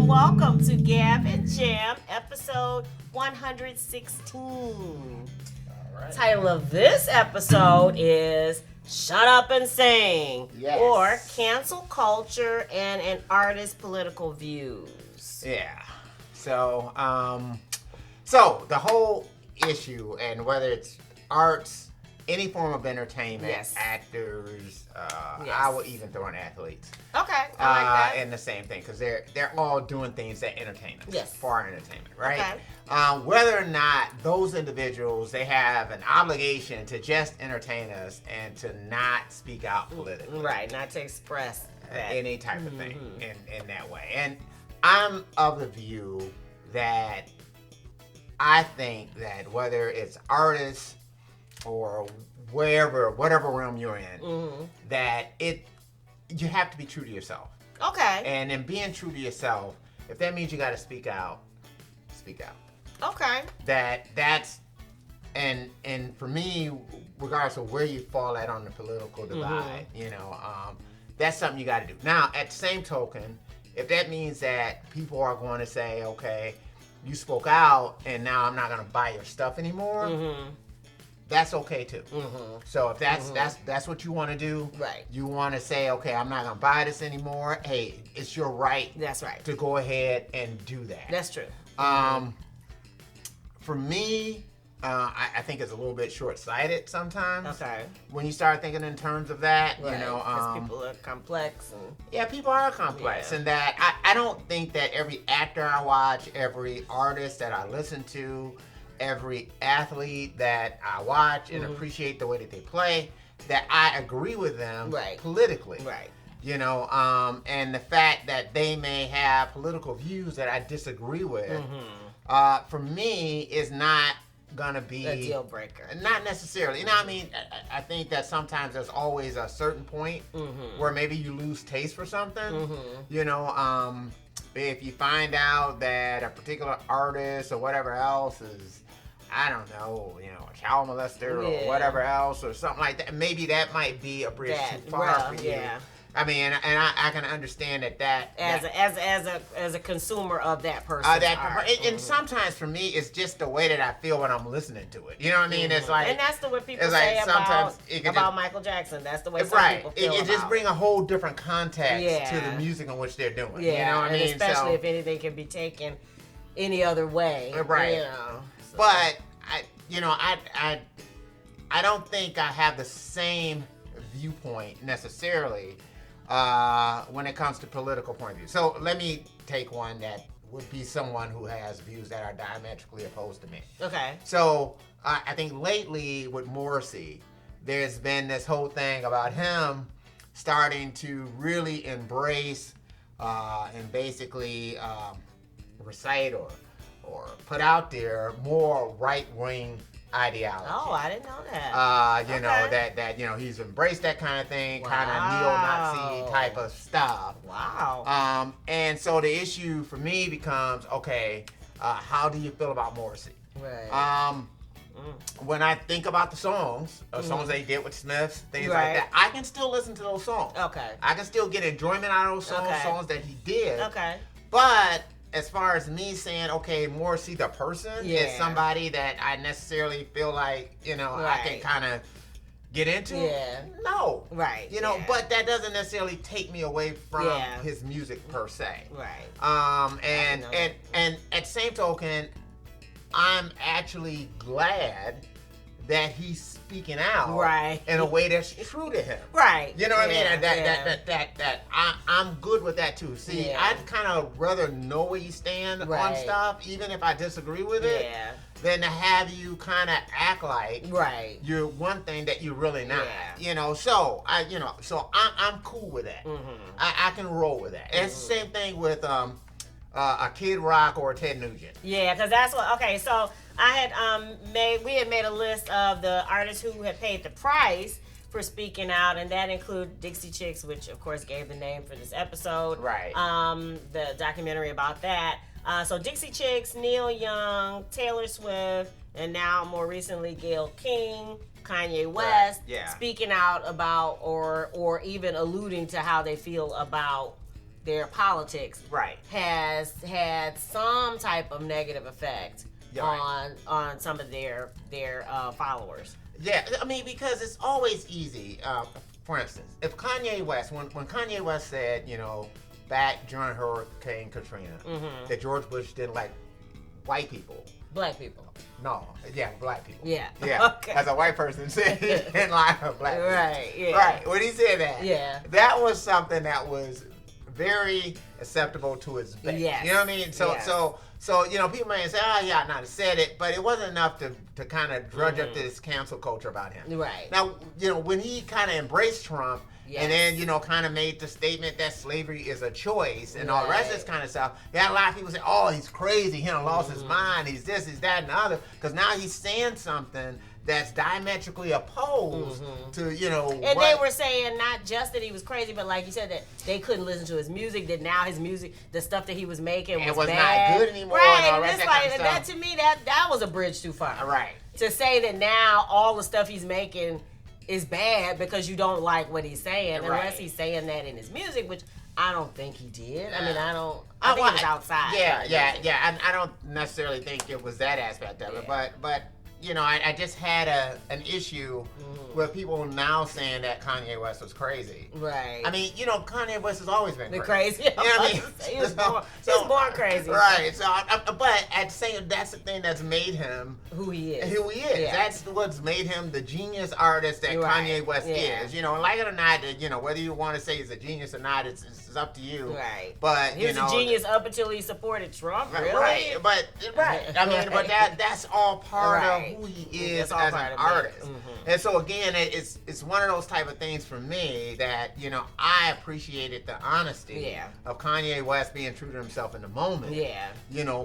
Welcome to Gab and Jam, episode 116. Right. Title of this episode is Shut Up and Sing, yes. or Cancel Culture and an Artist's Political Views. Yeah. So the whole issue, and whether it's arts, any form of entertainment, yes. actors, yes. I would even throw in athletes. Okay, I like that. And the same thing, because they're all doing things that entertain us. Yes. For our entertainment, right? Okay. Whether or not those individuals, they have an obligation to just entertain us and to not speak out politically. Right, not to express that. Any type of thing in that way. And I'm of the view that I think that whether it's artists or whatever realm you're in, that you have to be true to yourself. Okay. And in being true to yourself, if that means you got to speak out, speak out. Okay. That's and for me, regardless of where you fall at on the political divide, that's something you got to do. Now, at the same token, if that means that people are going to say, okay, you spoke out and now I'm not going to buy your stuff anymore, that's okay too. So if that's what you want to do, right? You want to say, okay, I'm not going to buy this anymore. Hey, it's your right. That's right. To go ahead and do that. That's true. For me, I think it's a little bit short-sighted sometimes. Okay. When you start thinking in terms of that, right. Because people are complex. Yeah, people are complex. And that I don't think that every actor I watch, every artist that I listen to, every athlete that I watch and appreciate the way that they play, that I agree with them politically. Right. And the fact that they may have political views that I disagree with, for me, is not gonna be a deal breaker. Not necessarily. I mean, I think that sometimes there's always a certain point where maybe you lose taste for something. If you find out that a particular artist or whatever else is, I don't know, a child molester or whatever else or something like that, maybe that might be a bridge too far for you. Yeah. I mean, and I can understand that as a consumer of that person's art. And sometimes for me, it's just the way that I feel when I'm listening to it. You know what I mean? It's like, and that's the way people say about Michael Jackson. That's the way some people feel it just bring a whole different context to the music in which they're doing. Yeah, you know what I mean? Especially if anything can be taken any other way. Right. But I don't think I have the same viewpoint necessarily when it comes to political point of view. So let me take one that would be someone who has views that are diametrically opposed to me. Okay. So I think lately with Morrissey, there's been this whole thing about him starting to really embrace and basically recite or put out there more right-wing ideology. Oh, I didn't know that. That he's embraced that kind of thing, kind of neo-Nazi type of stuff. Wow. And so the issue for me becomes, okay, how do you feel about Morrissey? Right. When I think about the songs they did with Smiths, things like that, I can still listen to those songs. Okay. I can still get enjoyment out of those songs that he did. Okay. But as far as me saying, okay, Morrissey the person is somebody that I necessarily feel like, I can kind of get into. Yeah. No. Right. But that doesn't necessarily take me away from his music per se. Right. And at the same token, I'm actually glad that he's speaking out in a way that's true to him. Right. You know what I mean? That I'm good with that too. See, I'd kind of rather know where you stand on stuff, even if I disagree with it, than to have you kind of act like you're one thing that you're really not. So I'm cool with that. I can roll with that. And it's the same thing with a Kid Rock or a Ted Nugent. Yeah, because that's what. Okay, so I had we had made a list of the artists who had paid the price for speaking out, and that included Dixie Chicks, which of course gave the name for this episode. Right. The documentary about that. So Dixie Chicks, Neil Young, Taylor Swift, and now more recently Gayle King, Kanye West, speaking out about or even alluding to how they feel about their politics, has had some type of negative effect on some of their followers. Yeah, I mean, because it's always easy. For instance, if Kanye West, when Kanye West said, back during Hurricane Katrina, that George Bush didn't like white people. Black people. No, black people. Yeah. Okay. As a white person said, he didn't like black people. Right, yeah. Right, when he said that, that was something that was very acceptable to his base. Yes. You know what I mean? So people may say, oh, yeah, not said it, but it wasn't enough to kind of drudge up this cancel culture about him. Right. Now, when he kind of embraced Trump, and then, kind of made the statement that slavery is a choice and all the rest of this kind of stuff, you had a lot of people say, oh, he's crazy, he done lost his mind, he's this, he's that, and the other, because now he's saying something that's diametrically opposed to, And they were saying not just that he was crazy, but like you said, that they couldn't listen to his music, that now his music, the stuff that he was making was bad. Not good anymore. Right, and all it's like, that to me, that was a bridge too far. Right. To say that now all the stuff he's making is bad because you don't like what he's saying, unless he's saying that in his music, which I don't think he did. I mean, I think it was outside. Yeah. I don't necessarily think it was that aspect of it, but I just had an issue with people now saying that Kanye West was crazy. Right. I mean, Kanye West has always been crazy. You know what I mean? He was born crazy. Right. So, but at saying that's the thing that's made him who he is. Yeah. That's what's made him the genius artist that Kanye West is. Like it or not, whether you want to say he's a genius or not, it's up to you. Right. But he was a genius up until he supported Trump. Really? Right. But I mean, but that's all part of who he is as an artist. And so again, it's one of those type of things for me that I appreciated the honesty of Kanye West being true to himself in the moment. Yeah.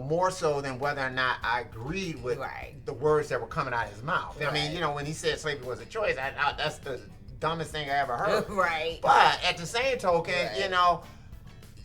More so than whether or not I agreed with the words that were coming out of his mouth. I mean, when he said slavery was a choice, that's the dumbest thing I ever heard. Right. But at the same token,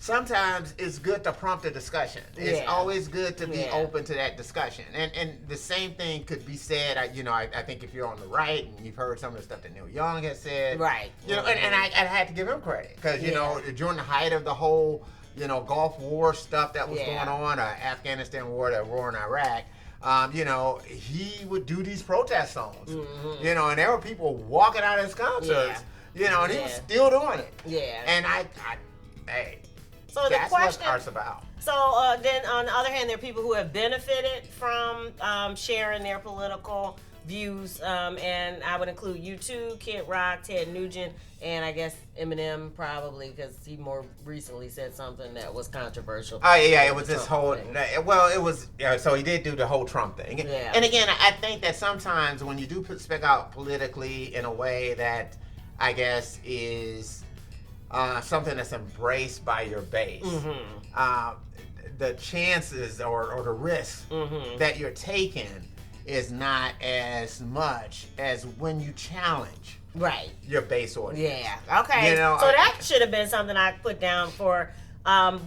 sometimes it's good to prompt a discussion. It's always good to be open to that discussion. And the same thing could be said, I think if you're on the right and you've heard some of the stuff that Neil Young has said. Right. And I had to give him credit because, during the height of the whole, Gulf War stuff that was going on, Afghanistan war, the war in Iraq, he would do these protest songs, and there were people walking out of his concerts, and he was still doing it. Yeah. And hey, so that's what art's about. So then on the other hand, there are people who have benefited from sharing their political views, and I would include U2, Kid Rock, Ted Nugent, and I guess Eminem probably because he more recently said something that was controversial. Oh yeah, it was this whole. Well, it was. So he did do the whole Trump thing. Yeah. And again, I think that sometimes when you do speak out politically in a way that I guess is something that's embraced by your base, the chances or the risk that you're taking is not as much as when you challenge your base audience. Yeah. Okay. So that should have been something I put down for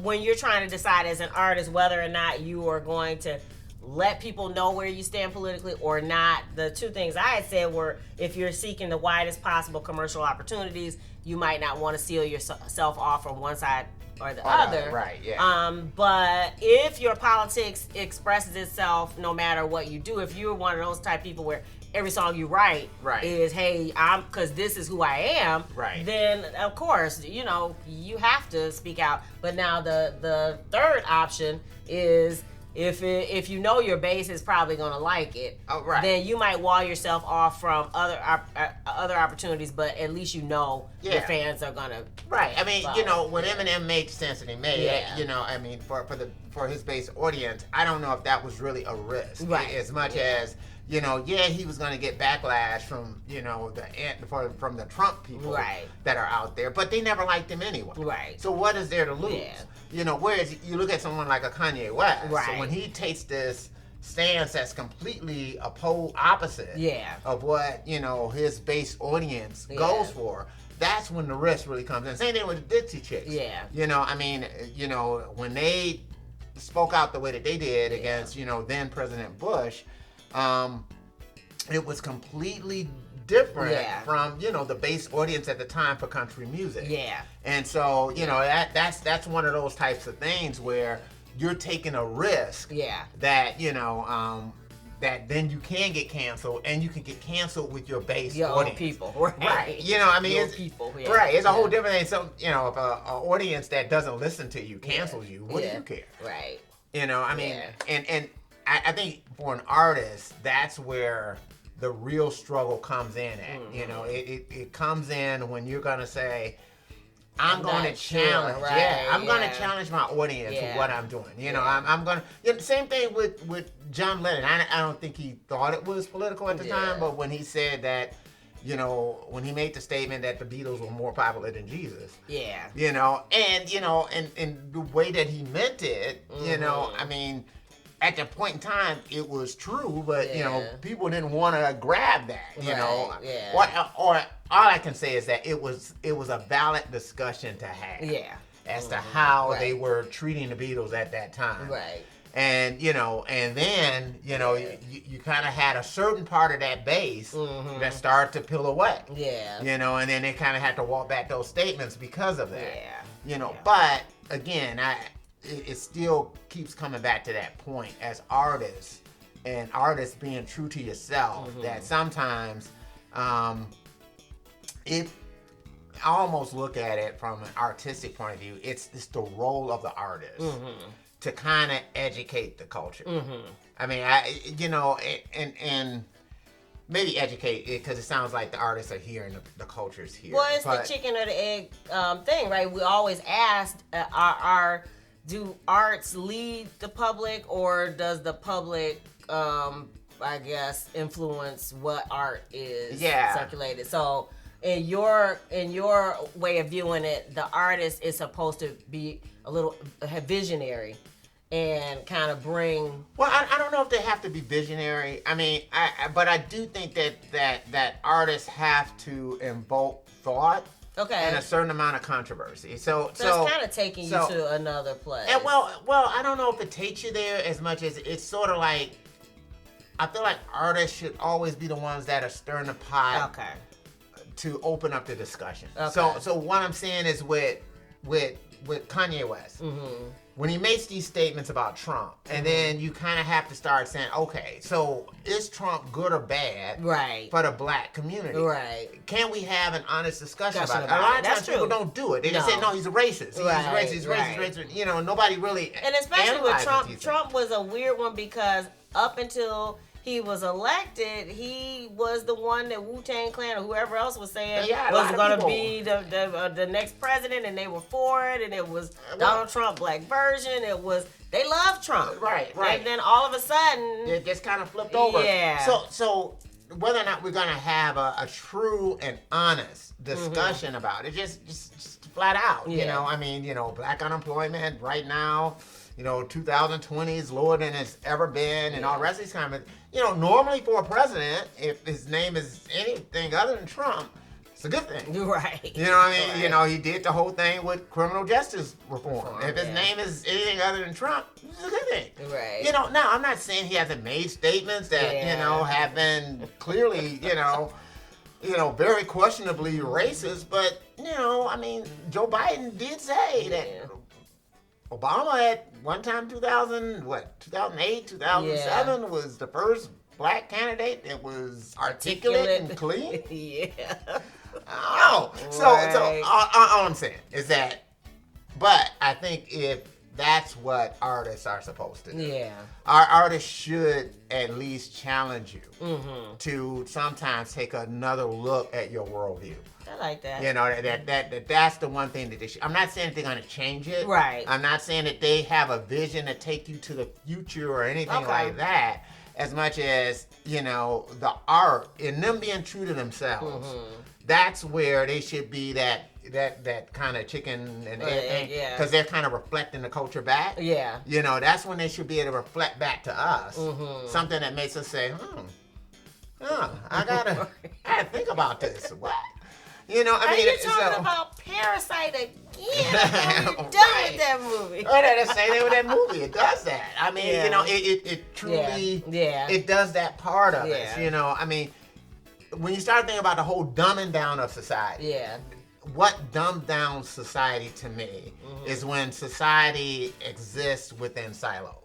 when you're trying to decide as an artist whether or not you are going to let people know where you stand politically or not. The two things I had said were if you're seeking the widest possible commercial opportunities, you might not want to seal yourself off from one side or the other. Right, yeah. But if your politics expresses itself no matter what you do, if you're one of those type of people where every song you write is, hey, I'm, because this is who I am, then of course, you have to speak out. But now the third option is if you know your base is probably going to like it, then you might wall yourself off from other opportunities, but at least your fans are going to. Right. I mean, when Eminem made sense and he made it, I mean, for his base audience, I don't know if that was really a risk. As much as, he was going to get backlash from, from the Trump people that are out there, but they never liked him anyway. Right. So what is there to lose? Yeah. Whereas you look at someone like a Kanye West, so when he takes this stance that's completely opposite of what, his base audience goes for, that's when the risk really comes in. Same thing with the Dixie Chicks. Yeah. When they spoke out the way that they did against, then President Bush, it was completely different from, the base audience at the time for country music. Yeah. And so, that's one of those types of things where you're taking a risk that, that then you can get canceled, and you can get canceled with your base audience. People. Right. It's people. Yeah. Right. It's a whole different thing. So, if an audience that doesn't listen to you cancels you, what do you care? Right. And I think for an artist, that's where the real struggle comes in at. Mm-hmm. It comes in when you're going to say, I'm going to challenge. Sure, right? I'm going to challenge my audience with what I'm doing. I'm going to. Same thing with John Lennon. I don't think he thought it was political at the time, but when he said that, when he made the statement that the Beatles were more popular than Jesus. Yeah. And the way that he meant it, at that point in time, it was true, but people didn't want to grab that. Or all I can say is that it was a valid discussion to have. Yeah. As to how they were treating the Beatles at that time. Right. And then you kind of had a certain part of that base that started to peel away. Yeah. And then they kind of had to walk back those statements because of that. Yeah. But again, it still keeps coming back to that point as artists, and artists being true to yourself, that sometimes I almost look at it from an artistic point of view. It's the role of the artist to kind of educate the culture. I mean, and maybe educate it, because it sounds like the artists are here and the culture's here. Well, it's the chicken or the egg thing, right? We always asked, do arts lead the public, or does the public, influence what art is circulated? So in your way of viewing it, the artist is supposed to be a little visionary and kind of bring. Well, I don't know if they have to be visionary. I mean, but I do think that artists have to invoke thought. Okay. And a certain amount of controversy. So it's kind of taking you to another place. And well, I don't know if it takes you there as much as it's sort of like, I feel like artists should always be the ones that are stirring the pot to open up the discussion. Okay. So what I'm saying is with Kanye West. When he makes these statements about Trump, and then you kind of have to start saying, okay, so is Trump good or bad for the black community? Right. Can we have an honest discussion about it? A lot of times people don't do it. They just say, no, he's a racist. He's racist. Nobody really. And especially with Trump, Trump was a weird one, because up until he was elected, he was the one that Wu-Tang Clan or whoever else was saying was going to be the next president, and they were for it, and it was Donald Trump black version. It was, they loved Trump. Right. And then all of a sudden, it just kind of flipped over. Yeah. So whether or not we're going to have a true and honest discussion about it, just flat out, black unemployment right now, 2020 is lower than it's ever been, and all the rest of these kind of, normally for a president, if his name is anything other than Trump, it's a good thing. Right. You know what I mean? Right. He did the whole thing with criminal justice reform. If his name is anything other than Trump, it's a good thing. Right. Now, I'm not saying he hasn't made statements that, have been clearly, very questionably racist, but, Joe Biden did say that Obama at one time, 2008, 2007 was the first black candidate that was articulate and clean. So all I'm saying is that, but I think if that's what artists are supposed to do. Yeah. Our artists should at least challenge you to sometimes take another look at your worldview. I like that. You know, that's the one thing that they should. I'm not saying that they're going to change it. Right. I'm not saying that they have a vision to take you to the future or anything like that, as much as, you know, the art and them being true to themselves. That's where they should be that kind of chicken and egg thing, because they're kind of reflecting the culture back. Yeah. You know, that's when they should be able to reflect back to us something that makes us say, I gotta think about this. What? You know, I mean, you're talking about Parasite again. I'm done with that movie. Oh, that's the same thing with that movie. It does that. I mean, you know, it truly, it does that part of it. You know, I mean, when you start thinking about the whole dumbing down of society, what dumbed down society to me is when society exists within silos.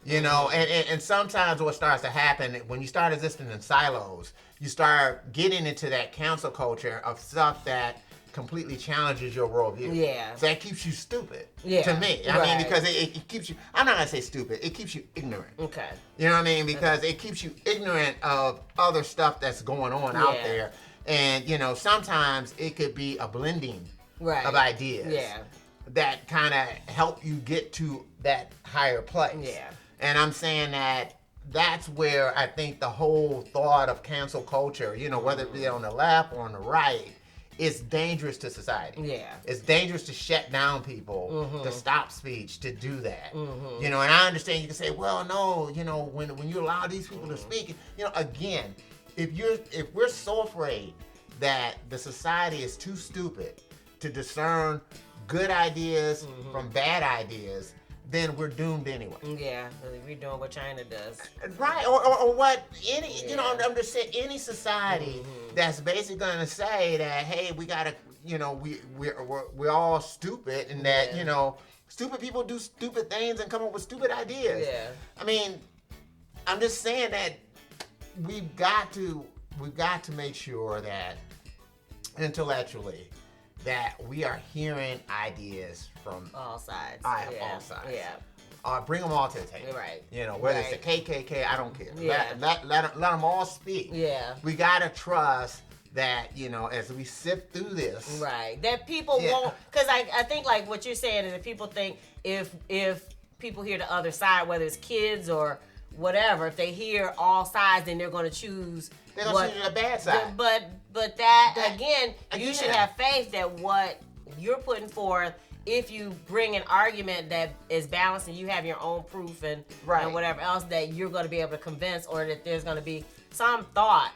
You know, and sometimes what starts to happen when you start existing in silos, you start getting into that cancel culture of stuff that completely challenges your worldview. Yeah. So that keeps you stupid. Yeah. To me. I mean, because it keeps you, I'm not going to say stupid, it keeps you ignorant. Okay. You know what I mean? Because it keeps you ignorant of other stuff that's going on out there. And, you know, sometimes it could be a blending of ideas that kind of help you get to that higher place. Yeah. And I'm saying that that's where I think the whole thought of cancel culture, you know, whether it be on the left or on the right, is dangerous to society. Yeah. It's dangerous to shut down people, to stop speech, to do that. You know, and I understand you can say, well, no, you know, when you allow these people to speak, you know, again, if we're so afraid that the society is too stupid to discern good ideas from bad ideas, then we're doomed anyway. Yeah, we're doing what China does. Right, or what any, you know, I'm just saying any society that's basically going to say that, hey, we got to, you know, we're all stupid, and that, you know, stupid people do stupid things and come up with stupid ideas. Yeah. I mean, I'm just saying that we've got to make sure that intellectually that we are hearing ideas from all sides. All sides. Yeah. Bring them all to the table. Right. You know, whether it's the KKK, I don't care. Yeah. Let them all speak. Yeah. We gotta trust that, you know, as we sift through this. Right. That people won't, because I think like what you're saying is that people think if people hear the other side, whether it's kids or whatever, if they hear all sides, then they're going to choose. They're going to choose the bad side. But that again, you should have faith that what you're putting forth, if you bring an argument that is balanced and you have your own proof and whatever else, that you're going to be able to convince, or that there's going to be some thought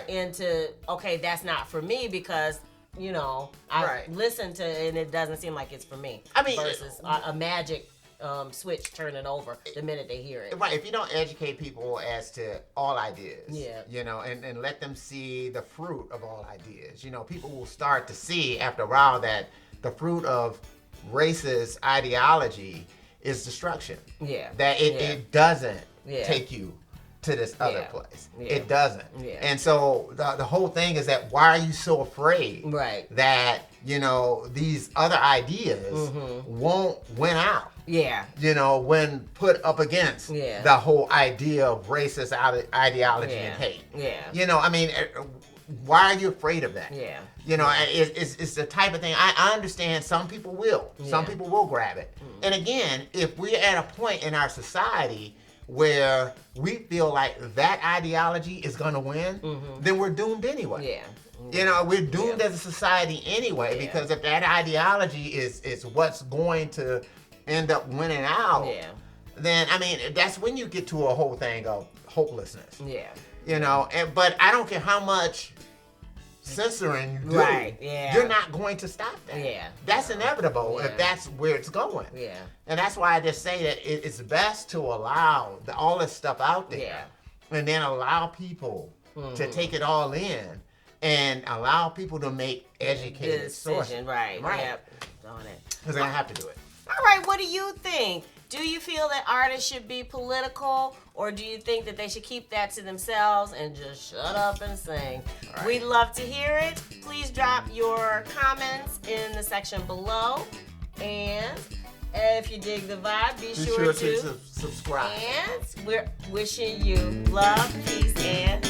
into, okay, that's not for me because, you know, I listened to it and it doesn't seem like it's for me. I mean, versus a magic switch turning over the minute they hear it. Right. If you don't educate people as to all ideas, you know, and let them see the fruit of all ideas, you know, people will start to see after a while that the fruit of racist ideology is destruction. Yeah. That it doesn't take you to this other place. Yeah. It doesn't. Yeah. And so the whole thing is that why are you so afraid that, you know, these other ideas won't win out? Yeah. You know, when put up against the whole idea of racist ideology and hate. Yeah. You know, I mean, why are you afraid of that? Yeah. You know, it's the type of thing, I understand some people will. Yeah. Some people will grab it. And again, if we're at a point in our society where we feel like that ideology is going to win, then we're doomed anyway. Yeah. You know, we're doomed as a society anyway, because if that ideology is what's going to end up winning out, then, I mean, that's when you get to a whole thing of hopelessness. Yeah. You know, but I don't care how much censoring you do, you're not going to stop that. Yeah. That's inevitable if that's where it's going. Yeah. And that's why I just say that it's best to allow all this stuff out there and then allow people to take it all in and allow people to make educated decisions. Right. Yep. Because they don't have to do it. All right, what do you think? Do you feel that artists should be political, or do you think that they should keep that to themselves and just shut up and sing? Right. We'd love to hear it. Please drop your comments in the section below. And if you dig the vibe, be sure to subscribe. And we're wishing you love, peace, and